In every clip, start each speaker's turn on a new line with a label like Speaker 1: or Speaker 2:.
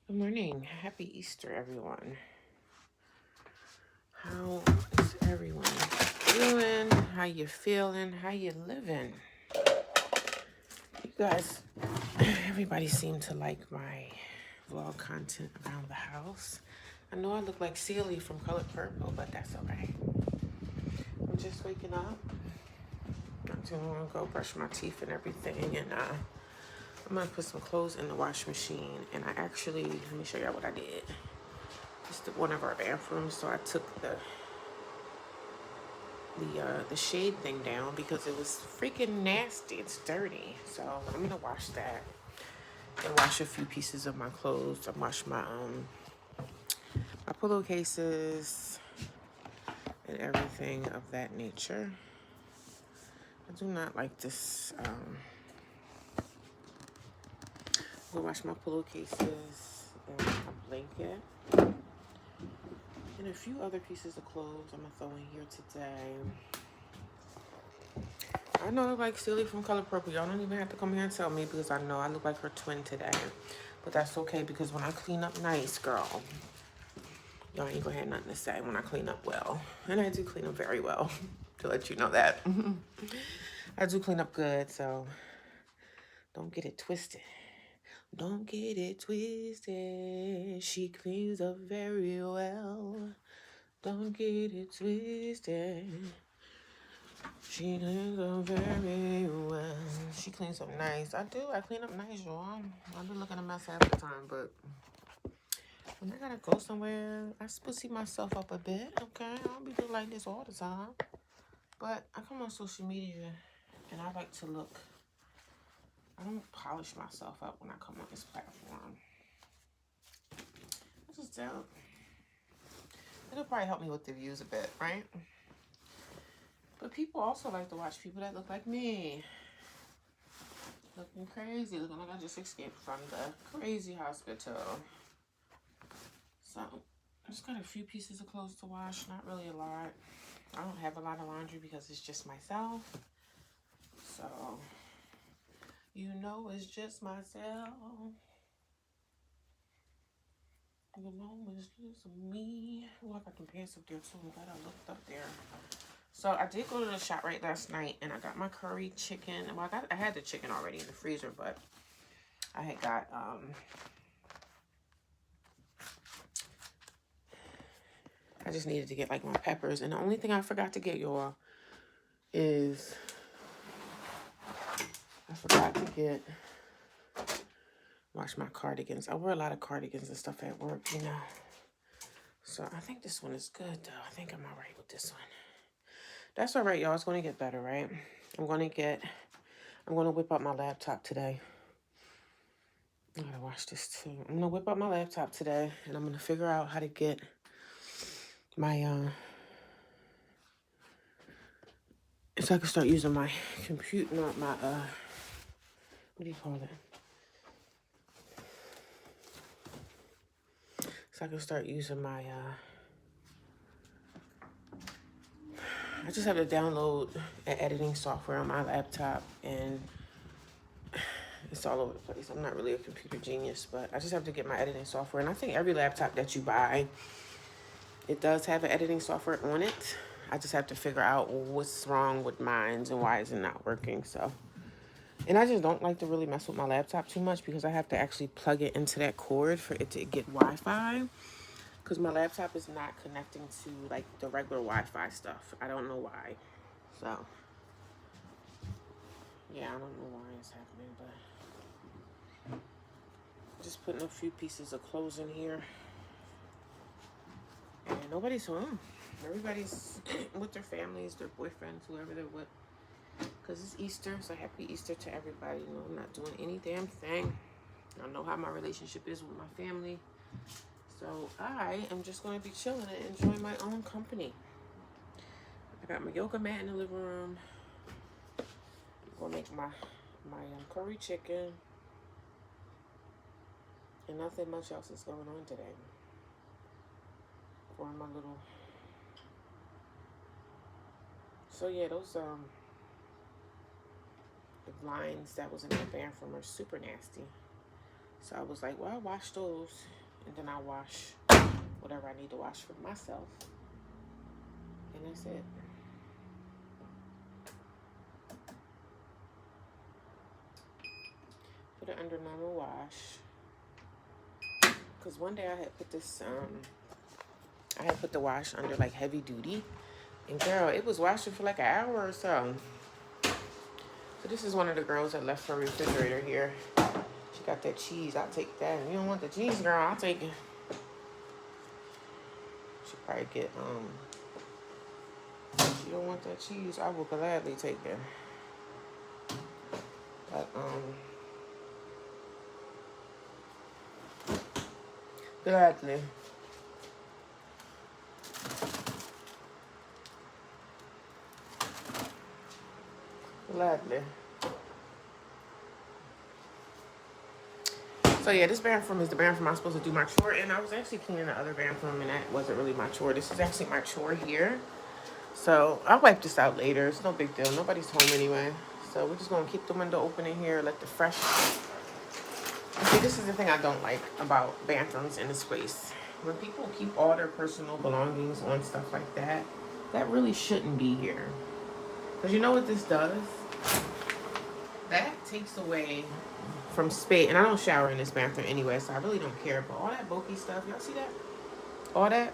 Speaker 1: Good morning. Happy Easter, everyone. How is everyone doing? How you feeling? How you living? You guys, everybody seemed to like my vlog content around the house. I know I look like Celie from Color Purple, but that's okay. I'm just waking up. Not too long ago, brush my teeth and everything, and I'm gonna put some clothes in the wash machine. And I actually, let me show y'all what I did. Just one of our bathrooms, so I took the shade thing down because it was freaking nasty. It's dirty. So I'm gonna wash that and wash a few pieces of my clothes. I wash my pillowcases and everything of that nature. I do not like this. I'm gonna wash my pillowcases and my blanket and a few other pieces of clothes I'm gonna throw in here today. I know I look like Celie from Color Purple. Y'all don't even have to come here and tell me because I know I look like her twin today. But that's okay because when I clean up nice, girl, y'all ain't gonna have nothing to say when I clean up well. And I do clean up very well, to let you know that. I do clean up good, so don't get it twisted. Don't get it twisted. She cleans up very well. Don't get it twisted. She cleans up very well. She cleans up nice. I do. I clean up nice, y'all. I be looking a mess half the time, but when I gotta go somewhere, I spruce myself up a bit, okay? I don't be doing like this all the time. But I come on social media and I like to look. I don't polish myself up when I come on this platform. I just don't. It'll probably help me with the views a bit, right? But people also like to watch people that look like me. Looking crazy, looking like I just escaped from the crazy hospital. So, I just got a few pieces of clothes to wash, not really a lot. I don't have a lot of laundry because it's just myself. So, you know it's just myself. You know it's just me. Oh, I got some pants up there too. I'm glad I looked up there. So I did go to the shop right last night and I got my curry chicken. Well, I had the chicken already in the freezer, but I had got I just needed to get like my peppers. And the only thing I forgot to get, y'all, is I forgot to wash my cardigans. I wear a lot of cardigans and stuff at work, you know. So I think this one is good though. I think I'm all right with this one. That's all right, y'all. It's going to get better, right? I'm going to whip up my laptop today. I gotta wash this too. I'm going to whip up my laptop today and I'm going to figure out how to get my, so I can start using my computer, not my, what do you call it? So I can start using my, I just have to download an editing software on my laptop and it's all over the place. I'm not really a computer genius, but I just have to get my editing software. And I think every laptop that you buy, it does have an editing software on it. I just have to figure out what's wrong with mine and why is it not working. So, and I just don't like to really mess with my laptop too much because I have to actually plug it into that cord for it to get Wi-Fi. Because my laptop is not connecting to like the regular Wi-Fi stuff. I don't know why. So, yeah, I don't know why it's happening, but just putting a few pieces of clothes in here. And nobody's home. Everybody's with their families, their boyfriends, whoever they're with. Because it's Easter, so happy Easter to everybody. You know, I'm not doing any damn thing. I know how my relationship is with my family. So I am just going to be chilling and enjoying my own company. I got my yoga mat in the living room. I'm going to make my curry chicken. And nothing much else is going on today. For my little... So yeah, those the blinds that was in my bathroom are super nasty. So I was like, well, I'll wash those. And then I'll wash whatever I need to wash for myself. And that's it. Put it under normal wash. Because one day I had put this, I had put the wash under like heavy duty. And girl, it was washing for like an hour or so. So this is one of the girls that left her refrigerator here. She got that cheese. I'll take that. If you don't want the cheese, girl, I'll take it. She'll probably get, if you don't want that cheese, I will gladly take it. But, gladly. Gladly. So yeah, this bathroom is the bathroom I'm supposed to do my chore in. I was actually cleaning the other bathroom and that wasn't really my chore. This is actually my chore here. So I'll wipe this out later. It's no big deal. Nobody's home anyway. So we're just gonna keep the window open in here, let the fresh. See, this is the thing I don't like about bathrooms in this place. When people keep all their personal belongings on stuff like that, that really shouldn't be here. Because you know what this does? That takes away from space. And I don't shower in this bathroom anyway, so I really don't care. But all that bulky stuff, y'all see that? All that?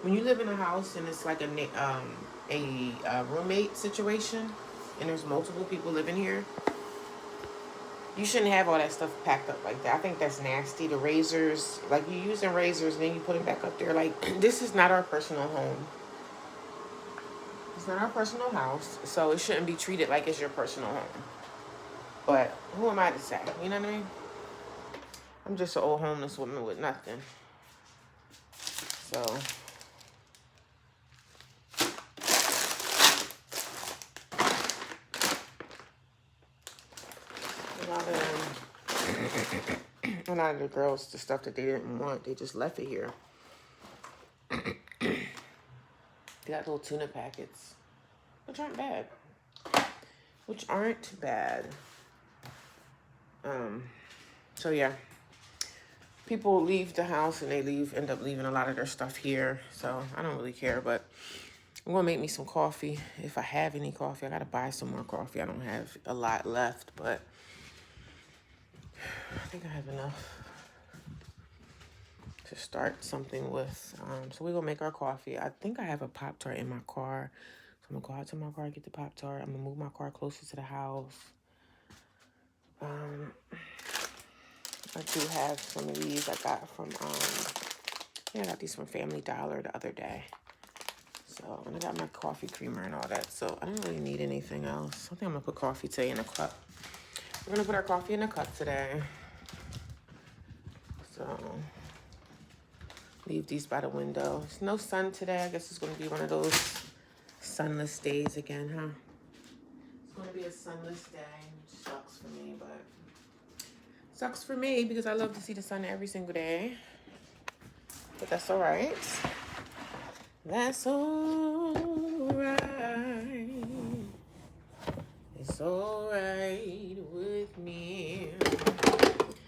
Speaker 1: When you live in a house and it's like a roommate situation, and there's multiple people living here, you shouldn't have all that stuff packed up like that. I think that's nasty. The razors, like you using razors and then you put them back up there. Like, this is not our personal home. It's not our personal house, so it shouldn't be treated like it's your personal home. But who am I to say? You know what I mean? I'm just an old homeless woman with nothing. So a lot of the girls, the stuff that they didn't want, they just left it here. They got little tuna packets, which aren't bad. So yeah, people leave the house and they end up leaving a lot of their stuff here. So I don't really care, but I'm gonna make me some coffee. If I have any coffee, I gotta buy some more coffee. I don't have a lot left, but I think I have enough to start something with. So we're gonna make our coffee. I think I have a Pop-Tart in my car. So I'm gonna go out to my car, get the Pop-Tart. I'm gonna move my car closer to the house. I do have some of these I got from, I got these from Family Dollar the other day. So, and I got my coffee creamer and all that. So I don't really need anything else. I think I'm gonna put coffee today in a cup. We're gonna put our coffee in a cup today. So, leave these by the window. There's no sun today. I guess it's gonna be one of those sunless days again, huh? It's gonna be a sunless day, which sucks for me, but sucks for me because I love to see the sun every single day. But that's all right. That's all right. It's all right with me.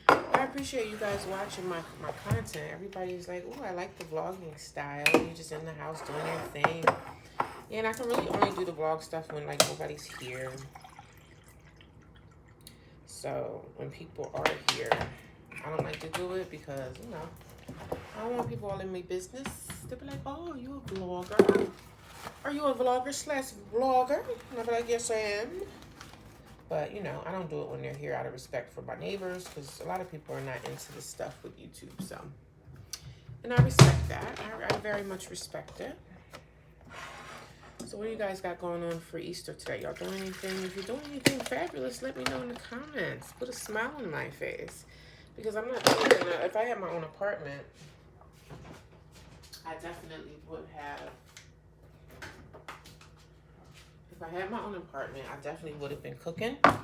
Speaker 1: I appreciate you guys watching my content. Everybody's like, oh, I like the vlogging style. You're just in the house doing your thing. Yeah, and I can really only do the vlog stuff when, like, nobody's here. So, when people are here, I don't like to do it because, you know, I don't want people all in my business. They'll be like, oh, you a vlogger? Are you a vlogger / vlogger? And I'll be like, yes, I am. But, you know, I don't do it when they're here out of respect for my neighbors because a lot of people are not into this stuff with YouTube. So, and I respect that. I very much respect it. So what do you guys got going on for Easter today? Y'all doing anything? If you're doing anything fabulous, let me know in the comments. Put a smile on my face. Because I'm not thinking that if I had my own apartment, I definitely would have. If I had my own apartment, I definitely would have been cooking. I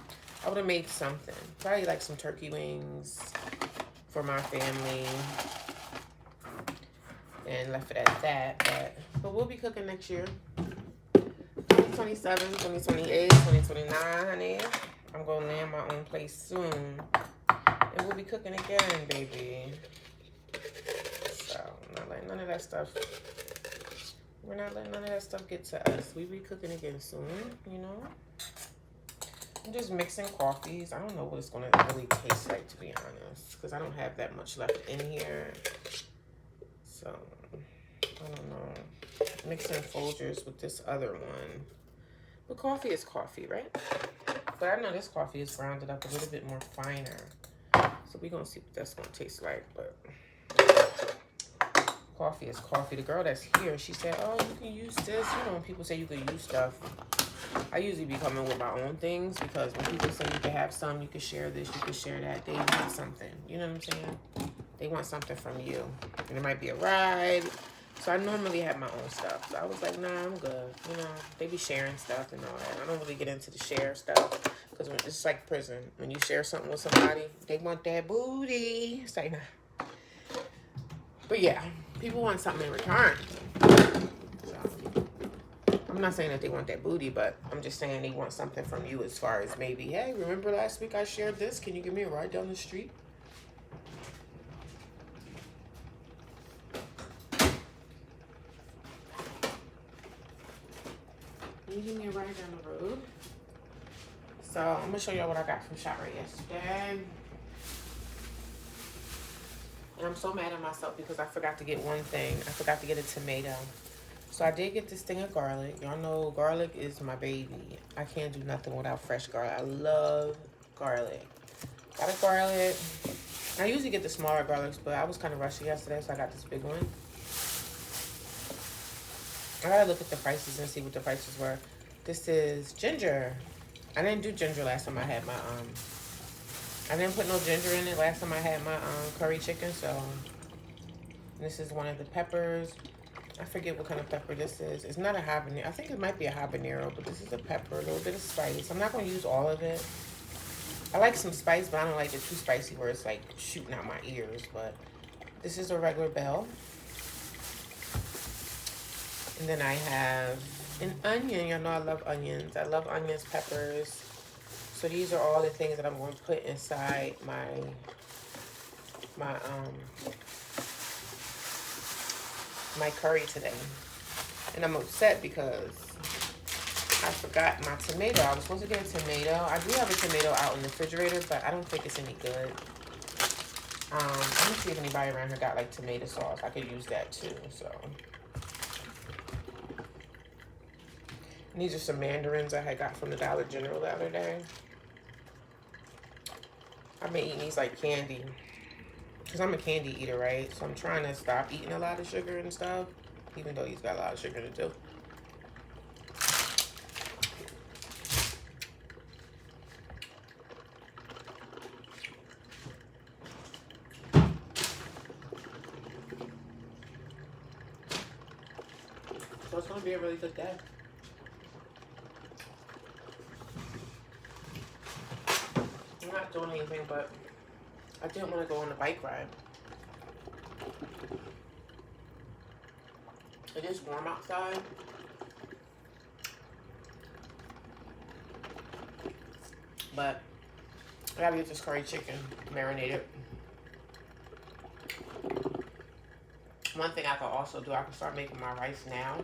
Speaker 1: would have made something. Probably like some turkey wings for my family. And left it at that. But we'll be cooking next year. 2027, 2028, 2029, honey. I'm going to land my own place soon. And we'll be cooking again, baby. So, I'm not letting none of that stuff... We're not letting none of that stuff get to us. We be cooking again soon, you know? I'm just mixing coffees. I don't know what it's going to really taste like, to be honest. Because I don't have that much left in here. So, I don't know. Mixing Folgers with this other one. But coffee is coffee, right? But I know this coffee is grounded up a little bit more finer. So we're going to see what that's going to taste like. But coffee is coffee. The girl that's here, she said, oh, you can use this. You know, when people say you can use stuff, I usually be coming with my own things, because when people say you can have some, you can share this, you can share that, they want something. You know what I'm saying? They want something from you. And it might be a ride. So I normally have my own stuff. So I was like, nah, I'm good. You know, they be sharing stuff and all that. I don't really get into the share stuff, because it's like prison. When you share something with somebody, they want that booty. It's like, nah. But yeah, people want something in return. So, I'm not saying that they want that booty, but I'm just saying they want something from you, as far as maybe, hey, remember last week I shared this? Can you give me a ride down the street? Can you give me a ride down the road? So I'm going to show y'all what I got from ShopRite yesterday. And I'm so mad at myself because I forgot to get one thing. I forgot to get a tomato. So I did get this thing of garlic. Y'all know garlic is my baby. I can't do nothing without fresh garlic. I love garlic. Got a garlic. I usually get the smaller garlics, but I was kind of rushy yesterday, so I got this big one. I gotta look at the prices and see what the prices were. This is ginger. I didn't do ginger last time I had my I didn't put no ginger in it last time I had my curry chicken. So this is one of the peppers. I forget what kind of pepper this is. It's not a habanero. I think it might be a habanero, but this is a pepper, a little bit of spice. I'm not going to use all of it. I like some spice, but I don't like it too spicy where it's like shooting out my ears. But this is a regular bell. And then I have an onion. Y'all know I love onions. I love onions, peppers. So these are all the things that I'm going to put inside my curry today. And I'm upset because I forgot my tomato. I was supposed to get a tomato. I do have a tomato out in the refrigerator, but I don't think it's any good. I'm gonna see if anybody around here got like tomato sauce. I could use that too. So and these are some mandarins I had got from the Dollar General the other day. I've been eating these like candy, because I'm a candy eater, right? So I'm trying to stop eating a lot of sugar and stuff, even though he's got a lot of sugar in it too. So it's going to be a really good day. I'm not doing anything, but I didn't want to go on a bike ride. It is warm outside. But I gotta get this curry chicken marinated. One thing I could also do, I can start making my rice now.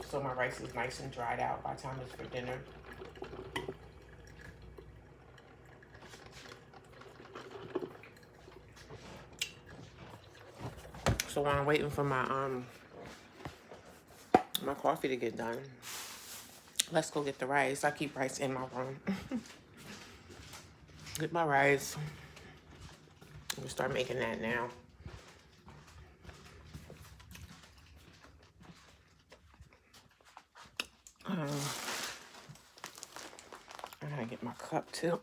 Speaker 1: So my rice is nice and dried out by the time it's for dinner. So while I'm waiting for my my coffee to get done, let's go get the rice. I keep rice in my room. Get my rice. I'm gonna start making that now. I gotta get my cup too.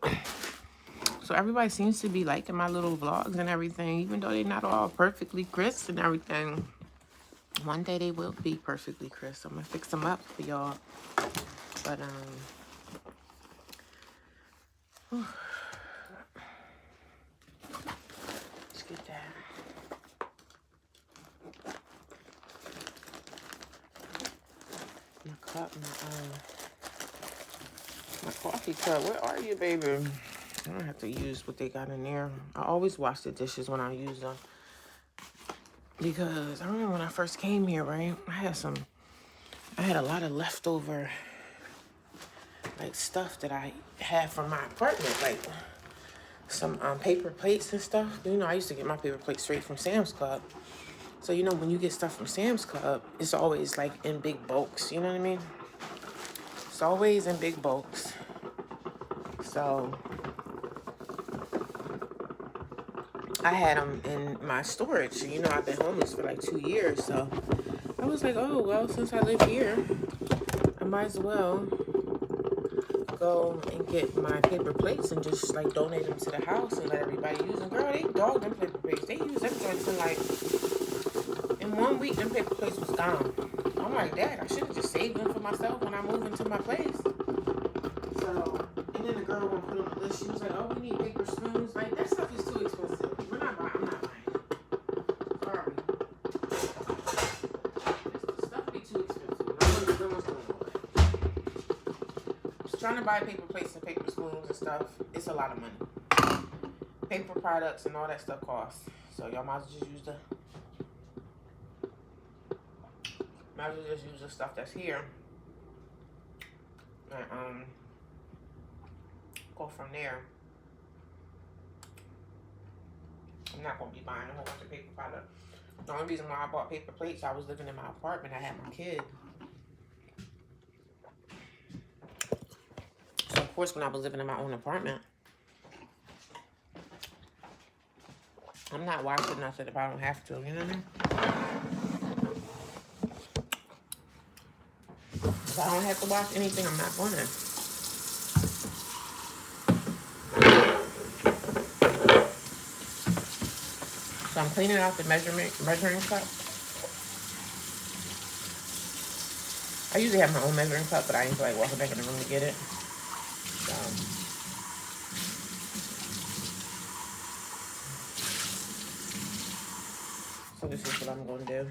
Speaker 1: So everybody seems to be liking my little vlogs and everything, even though they're not all perfectly crisp and everything. One day they will be perfectly crisp. I'm gonna fix them up for y'all. But let's get that. My cup, my coffee cup. Where are you, baby? I don't have to use what they got in there. I always wash the dishes when I use them. Because I remember when I first came here, right? I had a lot of leftover, like, stuff that I had from my apartment. Like, some paper plates and stuff. You know, I used to get my paper plates straight from Sam's Club. So, you know, when you get stuff from Sam's Club, it's always, like, in big bulks. You know what I mean? It's always in big bulks. So I had them in my storage. You know, I've been homeless for like 2 years. So I was like, oh, well, since I live here, I might as well go and get my paper plates and just like donate them to the house and let everybody use them. Girl, they dog them paper plates. They use them joints in like, in 1 week, them paper plates was gone. I'm like, Dad, I should have just saved them for myself when I move into my place. So, and then the girl won't put on the list. She was like, oh, we need paper spoons. Like, that stuff is too expensive. I'm not buying it. Sorry. The stuff be too expensive. No one's going away. Just trying to buy paper plates and paper spoons and stuff, it's a lot of money. Paper products and all that stuff costs. So y'all might as well just use the stuff that's here. And go from there. I'm not gonna be buying a whole bunch of paper products. The only reason why I bought paper plates, I was living in my apartment. I had my kid. So of course, when I was living in my own apartment, I'm not washing nothing if I don't have to. You know what I mean? If I don't have to wash anything, I'm not going to. So I'm cleaning out the measuring cup. I usually have my own measuring cup, but I ain't feel like walking back in the room to get it. So this is what I'm going to do.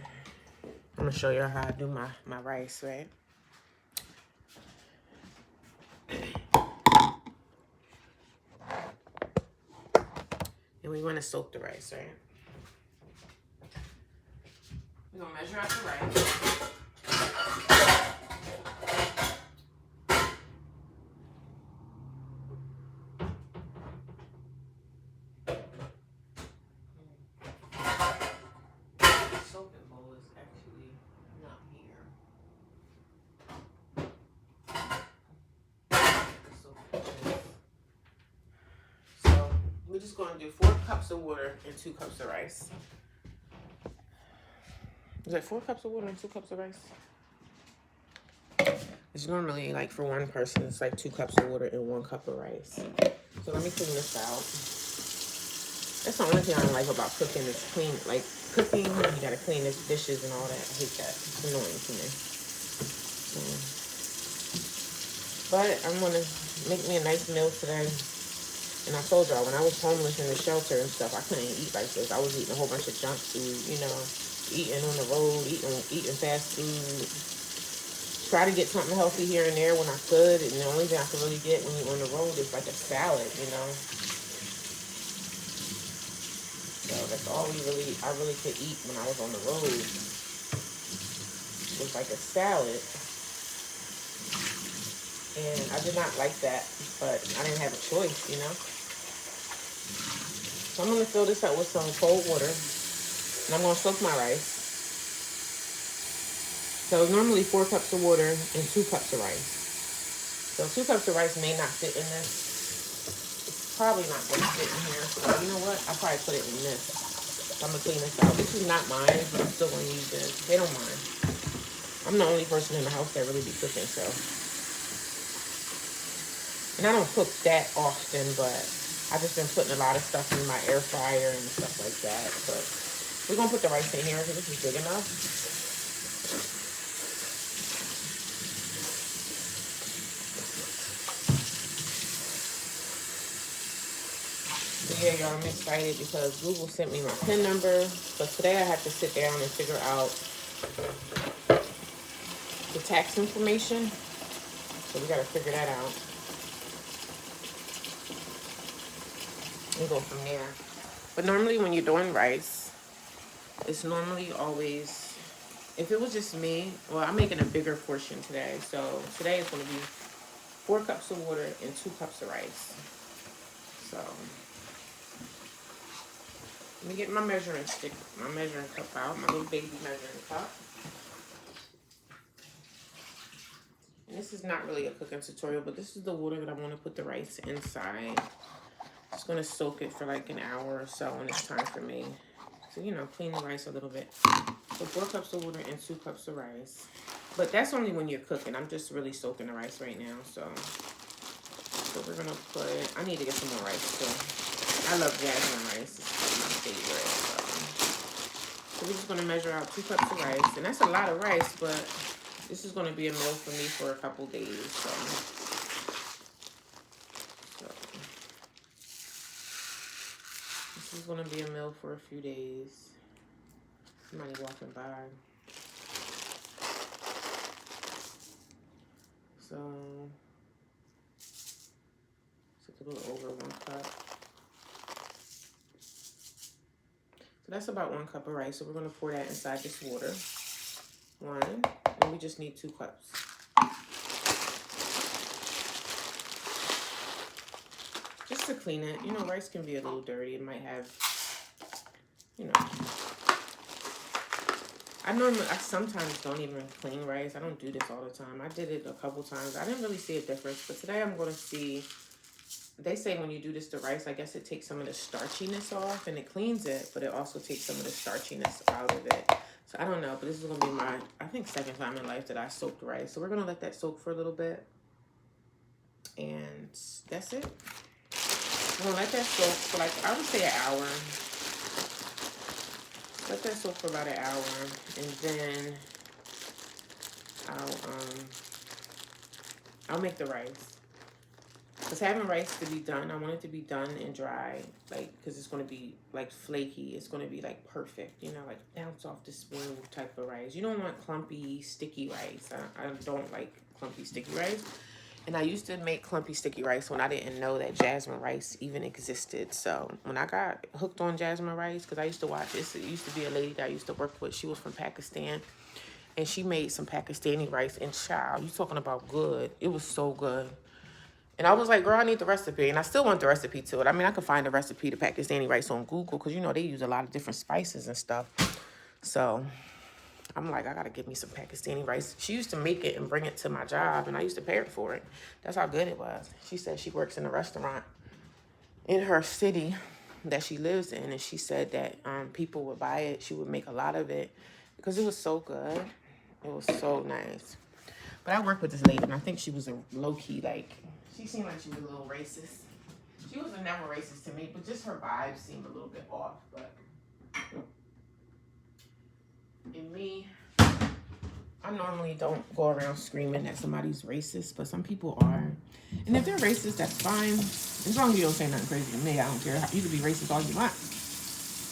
Speaker 1: I'm going to show you how I do my rice, right? And we want to soak the rice, right? We're going to measure out the rice. We're just going to do 4 cups of water and 2 cups of rice. Is that 4 cups of water and 2 cups of rice? It's normally like for one person, it's like 2 cups of water and 1 cup of rice. So let me clean this out. That's the only thing I don't like about cooking is clean. Like cooking, you gotta clean the dishes and all that. I hate that. It's annoying to me. But I'm gonna make me a nice meal today. And I told y'all, when I was homeless in the shelter and stuff, I couldn't eat like this. I was eating a whole bunch of junk food, you know, eating on the road, eating fast food. Try to get something healthy here and there when I could. And the only thing I could really get when you're on the road is like a salad, you know. So that's all I really could eat when I was on the road. Was like a salad. And I did not like that, but I didn't have a choice, you know. So I'm going to fill this up with some cold water. And I'm going to soak my rice. So normally 4 cups of water and 2 cups of rice. So 2 cups of rice may not fit in this. It's probably not going to fit in here. So you know what? I'll probably put it in this. So I'm going to clean this out. This is not mine, but I'm still going to use this. They don't mind. I'm the only person in the house that really be cooking, so. And I don't cook that often, but I've just been putting a lot of stuff in my air fryer and stuff like that. But we're going to put the rice in here because this is big enough. So yeah, y'all, I'm excited because Google sent me my PIN number. So today I have to sit down and figure out the tax information. So we got to figure that out. and go from there. But normally when you're doing rice, it's normally always, if it was just me, well, I'm making a bigger portion today. So today it's going to be 4 cups of water and 2 cups of rice. So let me get my measuring stick, my measuring cup out, my little baby measuring cup. And this is not really a cooking tutorial, but this is the water that I want to put the rice inside. Just going to soak it for like an hour or so when it's time for me to, you know, clean the rice a little bit. So 4 cups of water and 2 cups of rice. But that's only when you're cooking. I'm just really soaking the rice right now. So we're going to put, I need to get some more rice too. I love jasmine rice. It's my favorite. So we're just going to measure out 2 cups of rice. And that's a lot of rice, but this is going to be a meal for me for a couple days. So this is going to be a meal for a few days. Somebody walking by. So it's a little over 1 cup. So that's about 1 cup of rice. So we're going to pour that inside this water. 1, and we just need 2 cups. Just to clean it. You know, rice can be a little dirty. It might have, you know. I sometimes don't even clean rice. I don't do this all the time. I did it a couple times. I didn't really see a difference, but today I'm going to see. They say when you do this to rice, I guess it takes some of the starchiness off and it cleans it, but it also takes some of the starchiness out of it. So I don't know, but this is going to be my, I think, 2nd time in life that I soaked rice. So we're going to let that soak for a little bit. And that's it. We're going to let that soak for like, I would say an hour. Let that soak for about an hour. And then I'll make the rice. Because having rice to be done, I want it to be done and dry, like, because it's going to be, like, flaky. It's going to be, like, perfect, you know, like, bounce off the spoon type of rice. You don't want clumpy, sticky rice. I don't like clumpy, sticky rice. And I used to make clumpy, sticky rice when I didn't know that jasmine rice even existed. So when I got hooked on jasmine rice, because I used to watch this, it used to be a lady that I used to work with. She was from Pakistan. And she made some Pakistani rice. And child, you talking about good. It was so good. And I was like, girl, I need the recipe. And I still want the recipe to it. I mean, I could find the recipe to Pakistani rice on Google because, you know, they use a lot of different spices and stuff. So I'm like, I got to get me some Pakistani rice. She used to make it and bring it to my job, and I used to pay her for it. That's how good it was. She said she works in a restaurant in her city that she lives in, and she said that people would buy it. She would make a lot of it because it was so good. It was so nice. But I worked with this lady, and I think she was a low-key, like, she seemed like she was a little racist. She was never racist to me, but just her vibe seemed a little bit off. But in me, I normally don't go around screaming that somebody's racist, but some people are. And if they're racist, that's fine. As long as you don't say nothing crazy to me, I don't care. You can be racist all you want.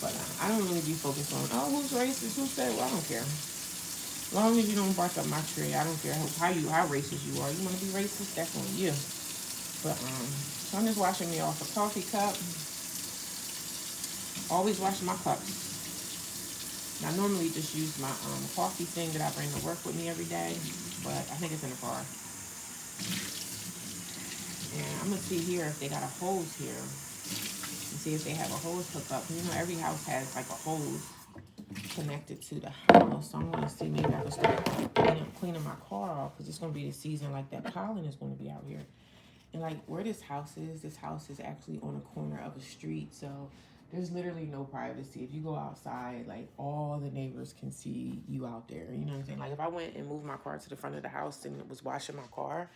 Speaker 1: But I don't really be focused on, oh, who's racist? Who said? Well, I don't care. As long as you don't bark up my tree, I don't care how racist you are. You want to be racist? That's on you. But so I'm just washing me off a coffee cup. Always wash my cups. I normally just use my coffee thing that I bring to work with me every day, but I think it's in the car. And I'm gonna see here if they got a hose here, and see if they have a hose hookup. You know, every house has like a hose connected to the house. So I'm gonna see maybe I can start cleaning my car off because it's gonna be the season like that pollen is gonna be out here. And like where this house is actually on a corner of a street, so there's literally no privacy. If you go outside, like all the neighbors can see you out there. You know what I'm saying? Like if I went and moved my car to the front of the house and was washing my car,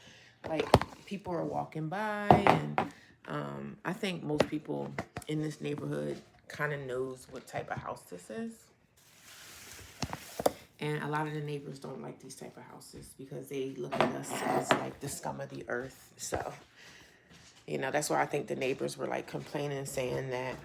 Speaker 1: like people are walking by, and I think most people in this neighborhood kind of knows what type of house this is. And a lot of the neighbors don't like these type of houses because they look at us as like the scum of the earth. So, you know, that's why I think the neighbors were like complaining, saying that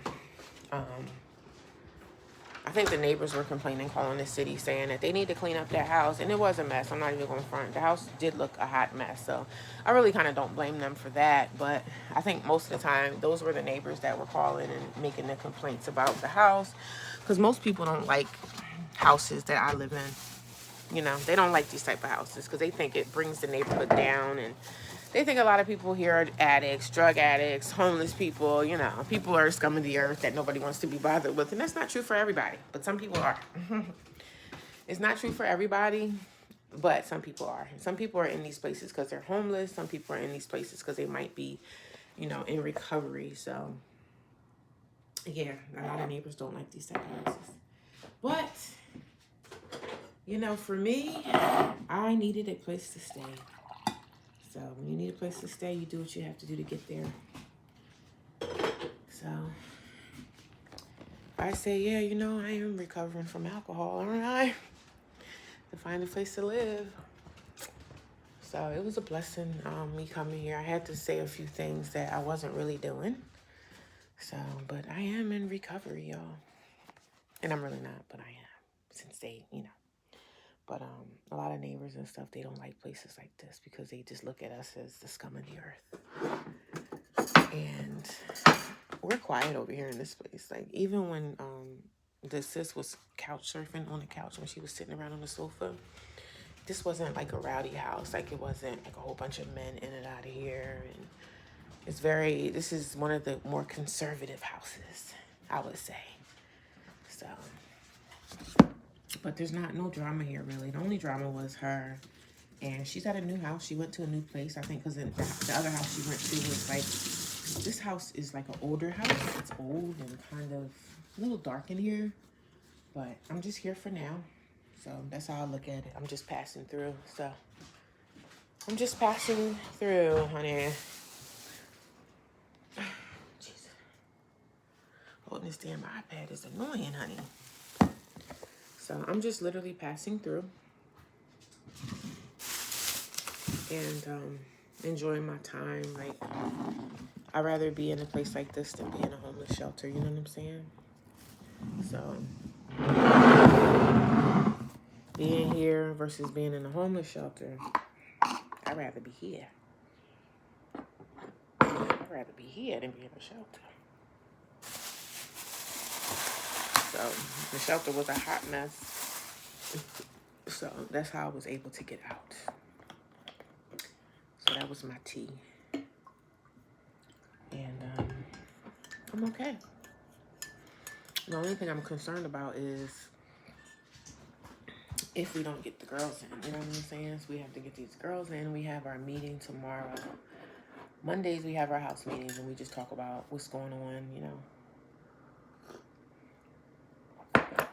Speaker 1: I think the neighbors were complaining, calling the city, saying that they need to clean up their house. And it was a mess. I'm not even going to front. The house did look a hot mess. So I really kind of don't blame them for that. But I think most of the time, those were the neighbors that were calling and making the complaints about the house. Because most people don't like houses that I live in. You know, they don't like these type of houses because they think it brings the neighborhood down, and they think a lot of people here are addicts, drug addicts, homeless people. You know, people are scum of the earth that nobody wants to be bothered with, and that's not true for everybody, but some people are. It's not true for everybody, but some people are. Some people are in these places because they're homeless. Some people are in these places because they might be, you know, in recovery. So yeah, a lot of neighbors don't like these type of houses, but you know, for me, I needed a place to stay. So when you need a place to stay, you do what you have to do to get there. So I say, yeah, you know, I am recovering from alcohol, all right? To find a place to live. So it was a blessing, me coming here. I had to say a few things that I wasn't really doing. So, but I am in recovery, y'all. And I'm really not, but I am. Since they, you know. But a lot of neighbors and stuff, they don't like places like this because they just look at us as the scum of the earth. And we're quiet over here in this place. Like, even when the sis was couch surfing on the couch when she was sitting around on the sofa, this wasn't like a rowdy house. Like, it wasn't like a whole bunch of men in and out of here. And this is one of the more conservative houses, I would say. So, but there's no drama here, really. The only drama was her. And she's at a new house. She went to a new place, I think, because the other house she went to was like, this house is like an older house. It's old and kind of a little dark in here. But I'm just here for now. So that's how I look at it. I'm just passing through. So I'm just passing through, honey. Jeez. Holding this damn iPad is annoying, honey. So I'm just literally passing through. And enjoying my time. Like, I'd rather be in a place like this than be in a homeless shelter, you know what I'm saying? So being here versus being in a homeless shelter, I'd rather be here. I'd rather be here than be in a shelter. So the shelter was a hot mess. So that's how I was able to get out. So that was my tea. And I'm okay. The only thing I'm concerned about is if we don't get the girls in, you know what I'm saying? So we have to get these girls in. We have our meeting tomorrow. Mondays we have our house meetings and we just talk about what's going on, you know.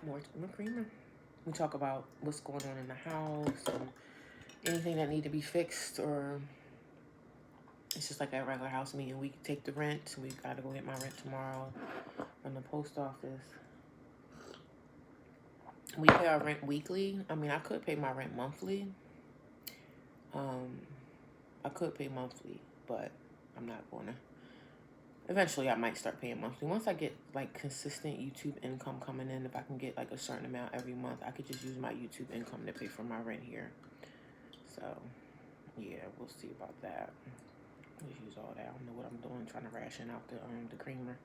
Speaker 1: More creamer. We talk about what's going on in the house and anything that need to be fixed, or it's just like a regular house meeting. We take the rent. We got to go get my rent tomorrow from the post office. We pay our rent weekly. I mean, I could pay my rent monthly. I could pay monthly, but I'm not going to. Eventually, I might start paying monthly. Once I get, like, consistent YouTube income coming in, if I can get, like, a certain amount every month, I could just use my YouTube income to pay for my rent here. So, yeah, we'll see about that. Just use all that. I don't know what I'm doing, trying to ration out the creamer.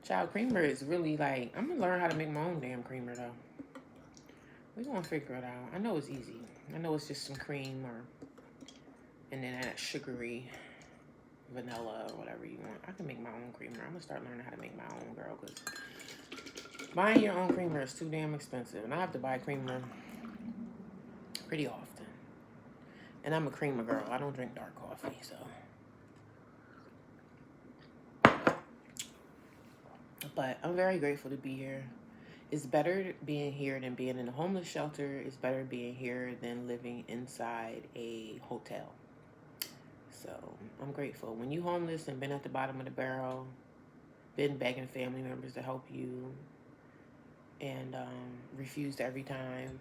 Speaker 1: Child, creamer is really, like, I'm going to learn how to make my own damn creamer, though. We're going to figure it out. I know it's easy. I know it's just some cream and then that sugary vanilla or whatever you want. I can make my own creamer. I'm going to start learning how to make my own, girl, because buying your own creamer is too damn expensive. And I have to buy creamer pretty often. And I'm a creamer girl. I don't drink dark coffee, so. But I'm very grateful to be here. It's better being here than being in a homeless shelter. It's better being here than living inside a hotel. So I'm grateful. When you homeless and been at the bottom of the barrel, been begging family members to help you, and refused every time,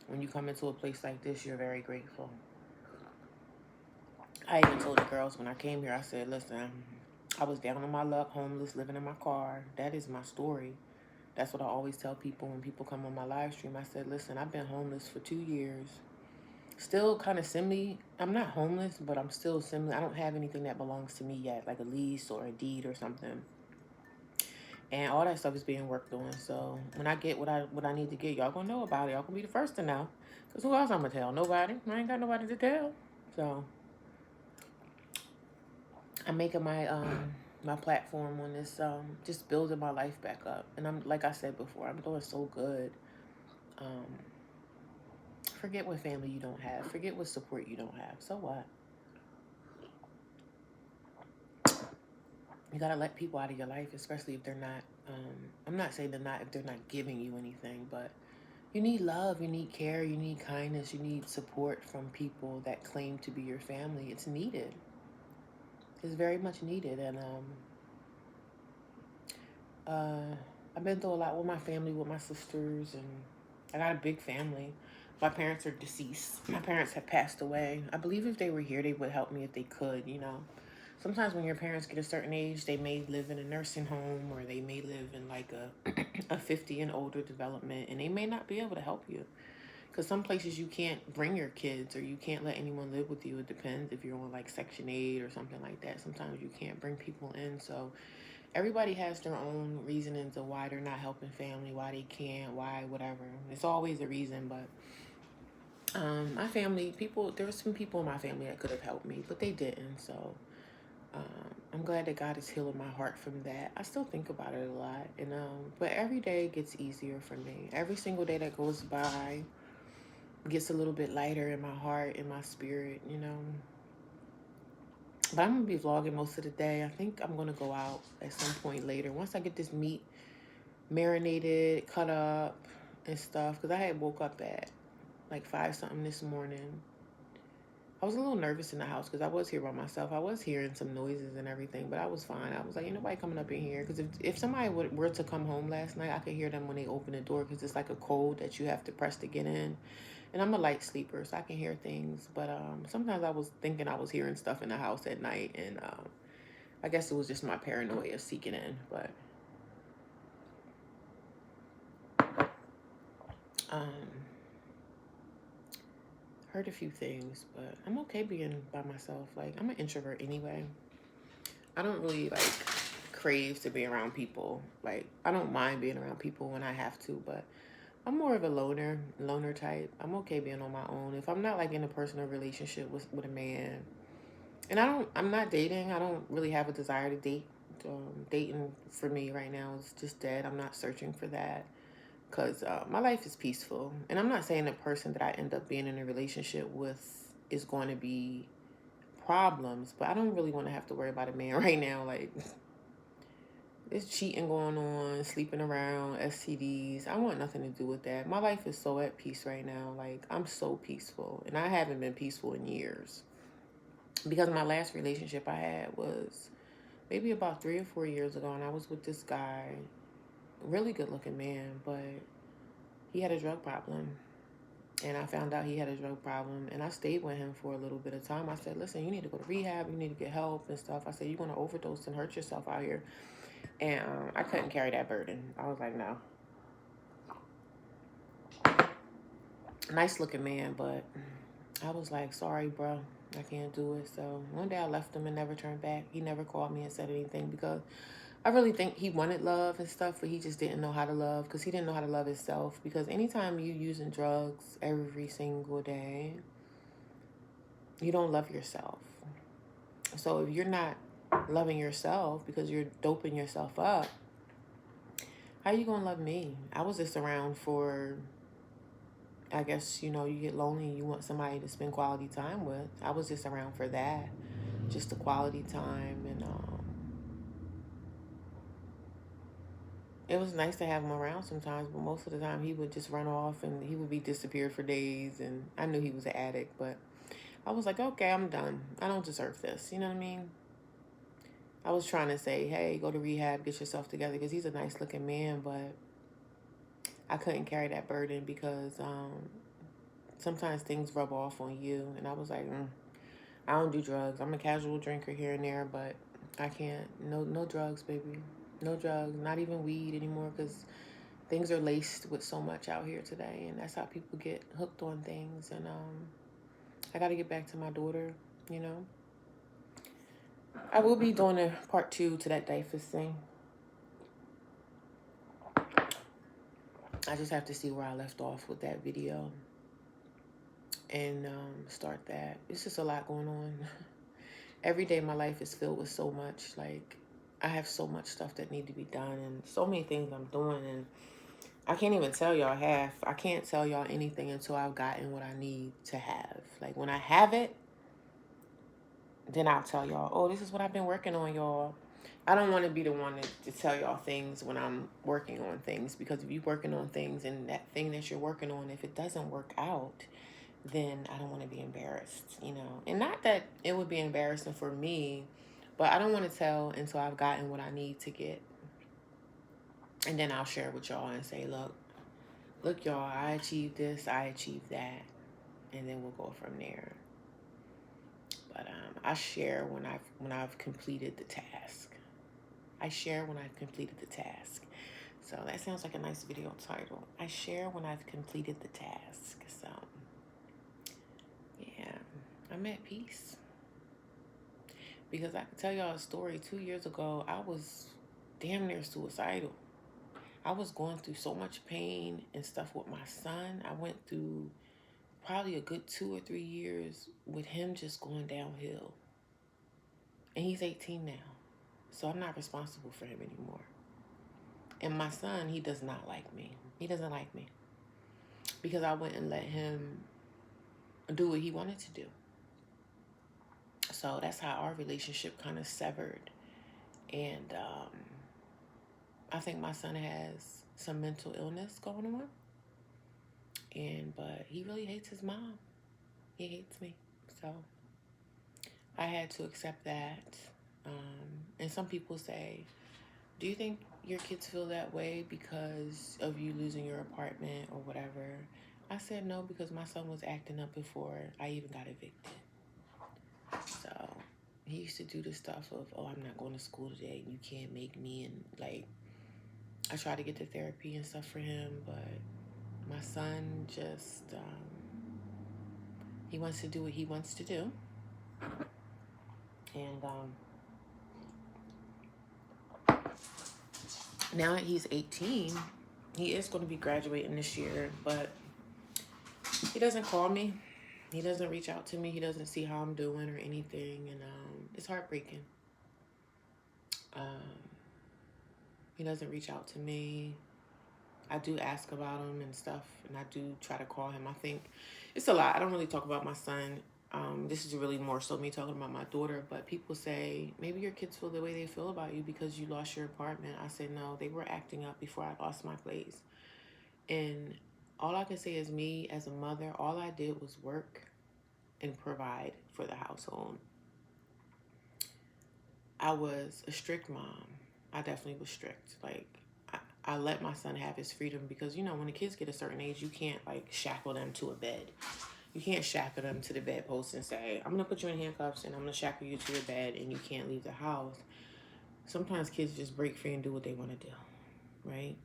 Speaker 1: when you come into a place like this, you're very grateful. I even told the girls when I came here, I said, listen, I was down on my luck, homeless, living in my car. That is my story. That's what I always tell people when people come on my live stream. I said, listen, I've been homeless for 2 years. Still kind of semi, I'm not homeless, but I'm still semi, I don't have anything that belongs to me yet, like a lease or a deed or something. And all that stuff is being worked on. So when I get what I need to get, y'all gonna know about it. Y'all gonna be the first to know. Because who else I'm gonna tell? Nobody. I ain't got nobody to tell. So I'm making my platform on this, just building my life back up. And I'm, like I said before, I'm doing so good. Forget what family you don't have. Forget what support you don't have. So what? You gotta let people out of your life, especially if they're not, I'm not saying if they're not giving you anything, but you need love, you need care, you need kindness, you need support from people that claim to be your family. It's needed. It's very much needed. And I've been through a lot with my family, with my sisters, and I got a big family. My parents are deceased. My parents have passed away. I believe if they were here, they would help me if they could, you know. Sometimes when your parents get a certain age, they may live in a nursing home, or they may live in like a 50 and older development, and they may not be able to help you. Because some places you can't bring your kids, or you can't let anyone live with you. It depends if you're on like Section 8 or something like that. Sometimes you can't bring people in. So everybody has their own reasonings of why they're not helping family, why they can't, why whatever. It's always a reason, but my family, there were some people in my family that could have helped me, but they didn't. So I'm glad that God is healing my heart from that. I still think about it a lot, and but every day gets easier for me. Every single day that goes by gets a little bit lighter in my heart, in my spirit, you know. But I'm gonna be vlogging most of the day. I think I'm gonna go out at some point later once I get this meat marinated, cut up, and stuff. Because I had woke up at like 5 something this morning. I was a little nervous in the house because I was here by myself. I was hearing some noises and everything, but I was fine. I was like, ain't nobody coming up in here. Because if somebody were to come home last night, I could hear them when they open the door, because it's like a code that you have to press to get in. And I'm a light sleeper, so I can hear things. But sometimes I was thinking I was hearing stuff in the house at night, and I guess it was just my paranoia seeking in. But heard a few things, but I'm okay being by myself. Like, I'm an introvert anyway. I don't really like crave to be around people. Like, I don't mind being around people when I have to, but I'm more of a loner type. I'm okay being on my own. If I'm not like in a personal relationship with a man, and I'm not dating. I don't really have a desire to date. Dating for me right now is just dead. I'm not searching for that, because my life is peaceful. And I'm not saying the person that I end up being in a relationship with is going to be problems, but I don't really want to have to worry about a man right now. Like, there's cheating going on, sleeping around, STDs. I want nothing to do with that. My life is so at peace right now. Like, I'm so peaceful, and I haven't been peaceful in years, because my last relationship I had was maybe about 3 or 4 years ago, and I was with this guy, really good looking man, but he had a drug problem. And I found out he had a drug problem, and I stayed with him for a little bit of time. I said, listen, you need to go to rehab, you need to get help and stuff. I said, you're going to overdose and hurt yourself out here. And I couldn't carry that burden. I was like, no. Nice looking man, but I was like, sorry, bro, I can't do it. So one day I left him and never turned back. He never called me and said anything, because I really think he wanted love and stuff, but he just didn't know how to love, because he didn't know how to love himself. Because anytime you using drugs every single day, you don't love yourself. So if you're not loving yourself because you're doping yourself up, how you gonna love me? I was just around for, I guess, you get lonely and you want somebody to spend quality time with. I was just around for that, just the quality time. And it was nice to have him around sometimes, but most of the time he would just run off and he would be disappeared for days. And I knew he was an addict, but I was like, okay, I'm done. I don't deserve this. You know what I mean? I was trying to say, hey, go to rehab, get yourself together, because he's a nice looking man, but I couldn't carry that burden, because sometimes things rub off on you. And I was like, I don't do drugs. I'm a casual drinker here and there, but I can't. No drugs, baby. No drugs. Not even weed anymore, because things are laced with so much out here today, and that's how people get hooked on things. And I got to get back to my daughter, you know. I will be doing a part 2 to that DIFUS thing. I just have to see where I left off with that video and start that. It's just a lot going on. Every day my life is filled with so much. Like, I have so much stuff that need to be done and so many things I'm doing, and I can't even tell y'all half. I can't tell y'all anything until I've gotten what I need to have. Like, when I have it, then I'll tell y'all, oh, this is what I've been working on, y'all. I don't want to be the one to tell y'all things when I'm working on things, because if you're working on things and that thing that you're working on, if it doesn't work out, then I don't want to be embarrassed, you know. And not that it would be embarrassing for me, but I don't want to tell until I've gotten what I need to get. And then I'll share with y'all and say, look, y'all, I achieved this, I achieved that. And then we'll go from there. But I share when I've completed the task. I share when I've completed the task. So that sounds like a nice video title. I share when I've completed the task. So yeah, I'm at peace. Because I can tell y'all a story. 2 years ago, I was damn near suicidal. I was going through so much pain and stuff with my son. I went through probably a good 2 or 3 years with him just going downhill. And he's 18 now. So I'm not responsible for him anymore. And my son, he does not like me. He doesn't like me. Because I wouldn't let him do what he wanted to do. So that's how our relationship kind of severed. And I think my son has some mental illness going on. But he really hates his mom. He hates me. So I had to accept that. And some people say, do you think your kids feel that way because of you losing your apartment or whatever? I said no, because my son was acting up before I even got evicted. So he used to do the stuff of, oh, I'm not going to school today, you can't make me. And like, I tried to get to therapy and stuff for him, but my son just, he wants to do what he wants to do. And now that he's 18, he is going to be graduating this year, but he doesn't call me. He doesn't reach out to me. He doesn't see how I'm doing or anything. And it's heartbreaking. He doesn't reach out to me. I do ask about him and stuff, and I do try to call him. I think it's a lot. I don't really talk about my son. This is really more so me talking about my daughter, but people say, maybe your kids feel the way they feel about you because you lost your apartment. I said, no, they were acting up before I lost my place. And all I can say is, me as a mother, all I did was work and provide for the household. I was a strict mom. I definitely was strict. Like, I let my son have his freedom because, you know, when the kids get a certain age, you can't, like, shackle them to a bed. You can't shackle them to the bedpost and say, I'm going to put you in handcuffs and I'm going to shackle you to your bed and you can't leave the house. Sometimes kids just break free and do what they want to do, right?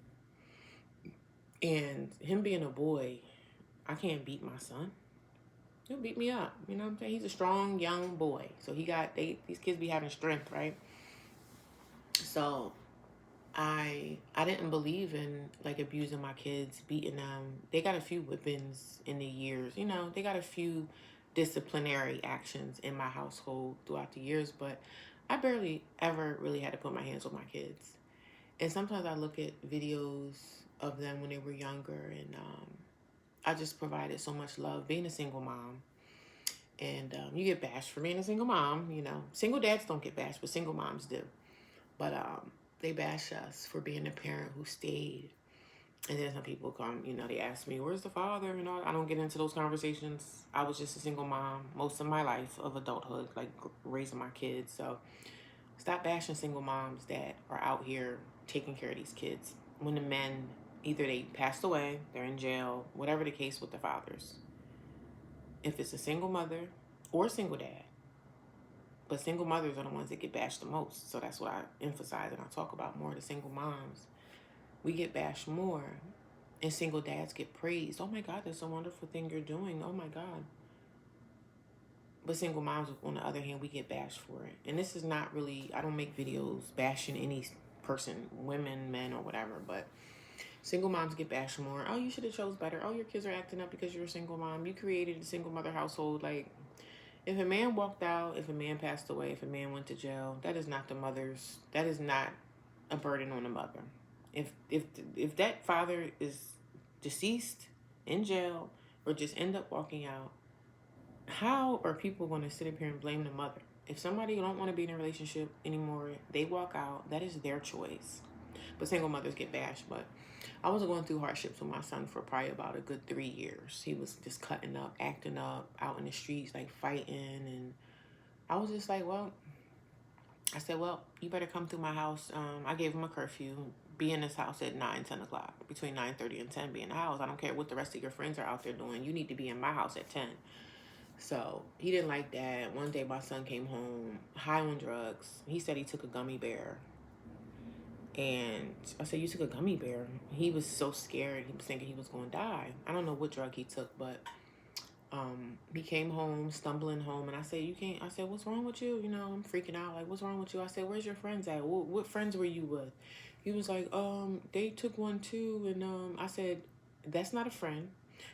Speaker 1: And him being a boy, I can't beat my son. He'll beat me up, you know what I'm saying? He's a strong, young boy. So these kids be having strength, right? So I didn't believe in, like, abusing my kids, beating them. They got a few whippings in the years. You know, they got a few disciplinary actions in my household throughout the years, but I barely ever really had to put my hands on my kids. And sometimes I look at videos of them when they were younger, and I just provided so much love being a single mom. And you get bashed for being a single mom, you know. Single dads don't get bashed, but single moms do. But they bash us for being a parent who stayed. And then some people come, you know, they ask me, where's the father? You know, I don't get into those conversations. I was just a single mom most of my life of adulthood, like raising my kids. So stop bashing single moms that are out here taking care of these kids when the men, either they passed away, they're in jail, whatever the case with the fathers. If it's a single mother or a single dad, but single mothers are the ones that get bashed the most. So that's what I emphasize and I talk about more, the single moms. we get bashed more. And single dads get praised. Oh my God, that's a wonderful thing you're doing. Oh my God. But single moms, on the other hand, we get bashed for it. And this is not really, I don't make videos bashing any person, women, men, or whatever. But single moms get bashed more. Oh, you should have chose better. Oh, your kids are acting up because you're a single mom. You created a single mother household. Like, if a man walked out, if a man passed away, if a man went to jail, that is not the mother's, that is not a burden on the mother. If that father is deceased, in jail, or just end up walking out, how are people going to sit up here and blame the mother? If somebody don't want to be in a relationship anymore, they walk out, that is their choice. But single mothers get bashed. But I was going through hardships with my son for probably about a good 3 years. He was just cutting up, acting up, out in the streets, like fighting. And I was just like, well, I said, well, you better come through my house. I gave him a curfew. Be in this house at 9, 10 o'clock. Between 9:30 and 10, be in the house. I don't care what the rest of your friends are out there doing. You need to be in my house at 10. So he didn't like that. One day my son came home high on drugs. He said he took a gummy bear. And I said, you took a gummy bear? He was so scared. He was thinking he was going to die. I don't know what drug he took, but he came home, stumbling home. And I said, you can't. I said, what's wrong with you? You know, I'm freaking out. Like, what's wrong with you? I said, where's your friends at? What friends were you with? He was like, they took one too. And I said, that's not a friend.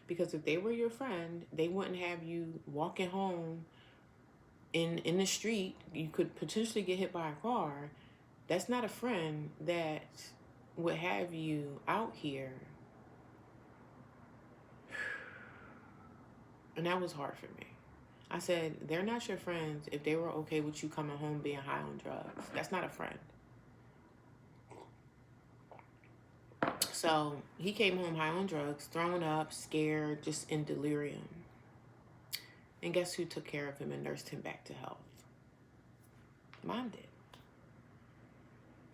Speaker 1: Because if they were your friend, they wouldn't have you walking home in the street. You could potentially get hit by a car. That's not a friend that would have you out here. And that was hard for me. I said, they're not your friends if they were okay with you coming home being high on drugs. That's not a friend. So he came home high on drugs, thrown up, scared, just in delirium. And guess who took care of him and nursed him back to health? Mom did.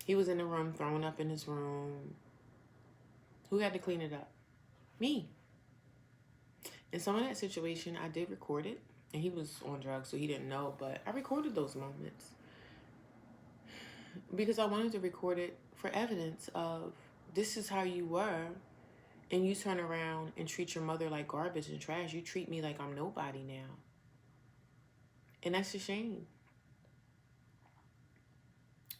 Speaker 1: He was in the room, thrown up in his room. Who had to clean it up? Me. And some of that situation, I did record it. And he was on drugs, so he didn't know. But I recorded those moments. Because I wanted to record it for evidence of this is how you were. And you turn around and treat your mother like garbage and trash. You treat me like I'm nobody now. And that's a shame.